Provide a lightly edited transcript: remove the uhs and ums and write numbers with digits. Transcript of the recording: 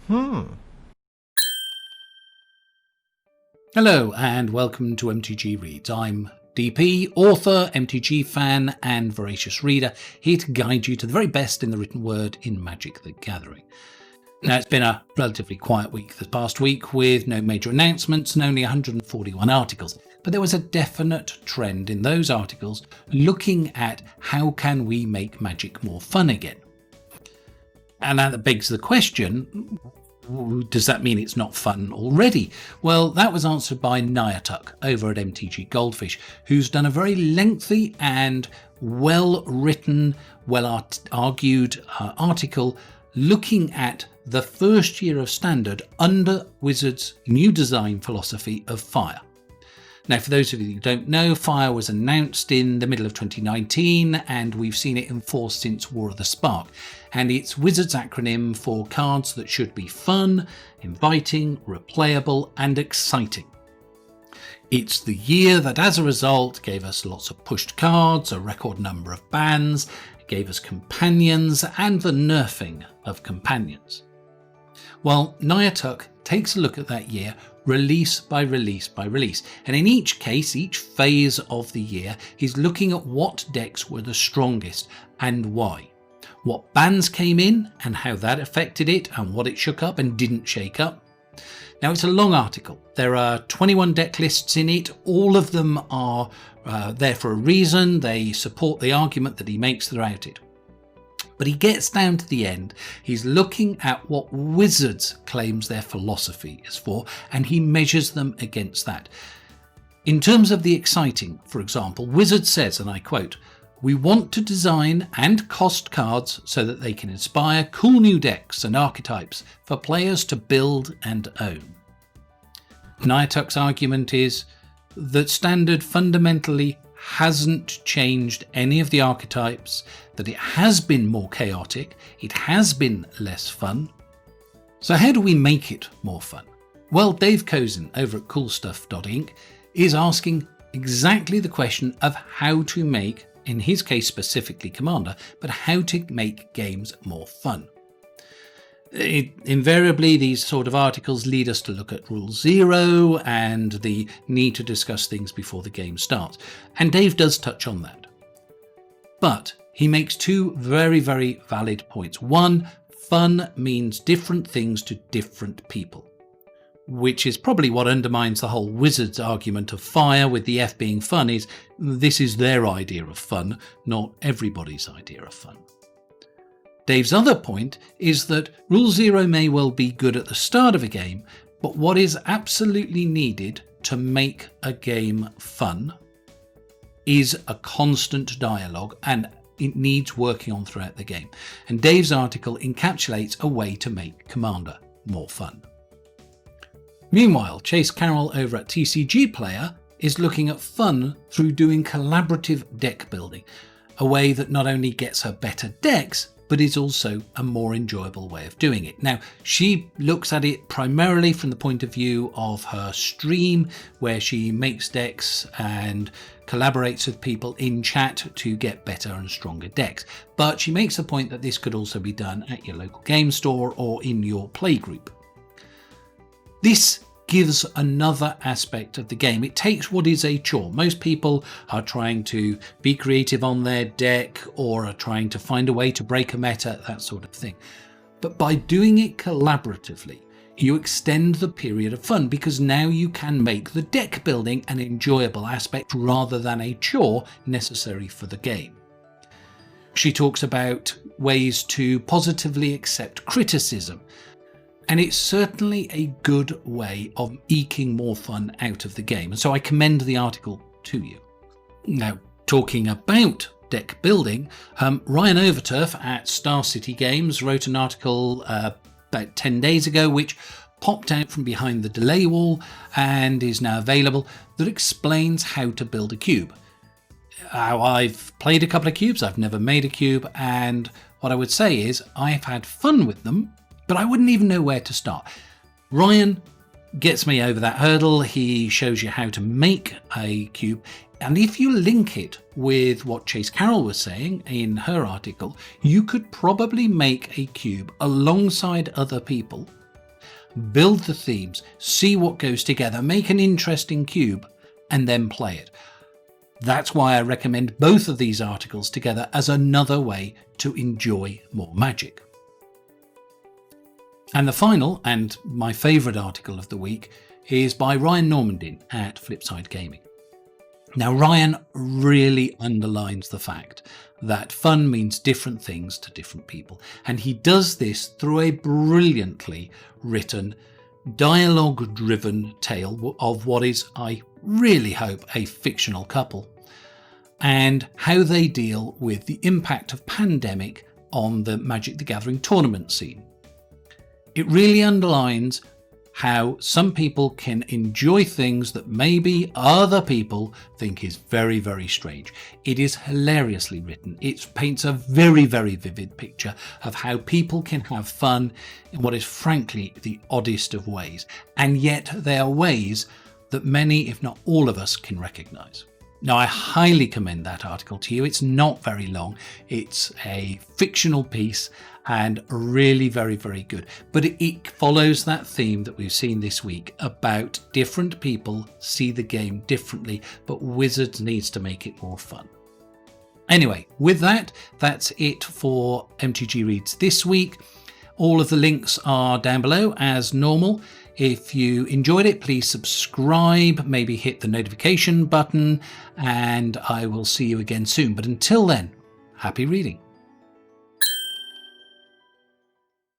Hello and welcome to MTG Reads. I'm DP, author, MTG fan and voracious reader, here to guide you to the very best in the written word in Magic the Gathering. Now, it's been a relatively quiet week this past week with no major announcements and only 141 articles. But there was a definite trend in those articles looking at how can we make Magic more fun again. And that begs the question, does that mean it's not fun already? Well, that was answered by Niuttuc over at MTG Goldfish, who's done a very lengthy and well-written, well-argued article looking at the first year of Standard under Wizards' new design philosophy of Fire. Now, for those of you who don't know, Fire was announced in the middle of 2019, and we've seen it enforced since War of the Spark. And it's Wizards' acronym for cards that should be fun, inviting, replayable, and exciting. It's the year that, as a result, gave us lots of pushed cards, a record number of bans, it gave us companions, and the nerfing of companions. Well, Niuttuc takes a look at that year, release by release by release. And in each case, each phase of the year, he's looking at what decks were the strongest and why. What bans came in and how that affected it and what it shook up and didn't shake up. Now, it's a long article. There are 21 deck lists in it. All of them are there for a reason. They support the argument that he makes throughout it. But he gets down to the end, he's looking at what Wizards claims their philosophy is for, and he measures them against that. In terms of the exciting, for example, Wizards says, and I quote, "We want to design and cost cards so that they can inspire cool new decks and archetypes for players to build and own." Niuttuc's argument is that Standard fundamentally hasn't changed any of the archetypes, that it has been more chaotic, it has been less fun. So how do we make it more fun? Well, Dave Kosin over at coolstuff.inc is asking exactly the question of how to make, in his case specifically Commander, but how to make games more fun. Invariably, these sort of articles lead us to look at Rule Zero and the need to discuss things before the game starts. And Dave does touch on that. But he makes two very, very valid points. One, fun means different things to different people, which is probably what undermines the whole Wizards argument of Fire, with the F being fun, is this is their idea of fun, not everybody's idea of fun. Dave's other point is that Rule Zero may well be good at the start of a game, but what is absolutely needed to make a game fun is a constant dialogue, and it needs working on throughout the game. And Dave's article encapsulates a way to make Commander more fun. Meanwhile, Chase Carroll over at TCG Player is looking at fun through doing collaborative deck building, a way that not only gets her better decks, but is also a more enjoyable way of doing it. Now, she looks at it primarily from the point of view of her stream, where she makes decks and collaborates with people in chat to get better and stronger decks. But she makes the point that this could also be done at your local game store or in your playgroup. This gives another aspect of the game. It takes what is a chore. Most people are trying to be creative on their deck or are trying to find a way to break a meta, that sort of thing. But by doing it collaboratively, you extend the period of fun, because now you can make the deck building an enjoyable aspect rather than a chore necessary for the game. She talks about ways to positively accept criticism, and it's certainly a good way of eking more fun out of the game. And so I commend the article to you. Now, talking about deck building, Ryan Overturf at Star City Games wrote an article about 10 days ago, which popped out from behind the delay wall and is now available, that explains how to build a cube. I've played a couple of cubes, I've never made a cube, and what I would say is I've had fun with them, but I wouldn't even know where to start. Ryan gets me over that hurdle. He shows you how to make a cube. And if you link it with what Chase Carroll was saying in her article, you could probably make a cube alongside other people build the themes, see what goes together, make an interesting cube, and then play it. That's why I recommend both of these articles together as another way to enjoy more Magic. And the final, and my favourite article of the week, is by Ryan Normandin at Flipside Gaming. Now, Ryan really underlines the fact that fun means different things to different people, and he does this through a brilliantly written, dialogue-driven tale of what is, I really hope, a fictional couple, and how they deal with the impact of pandemic on the Magic the Gathering tournament scene. It really underlines how some people can enjoy things that maybe other people think is very, very strange. It is hilariously written. It paints a very, very vivid picture of how people can have fun in what is frankly the oddest of ways. And yet they are ways that many, if not all of us, can recognise. Now, I highly commend that article to you. It's not very long. It's a fictional piece and really very, very good. But it follows that theme that we've seen this week about different people see the game differently, but Wizards needs to make it more fun. Anyway, with that, that's it for MTG Reads this week. All of the links are down below as normal. If you enjoyed it, please subscribe, maybe hit the notification button, and I will see you again soon. But until then, happy reading.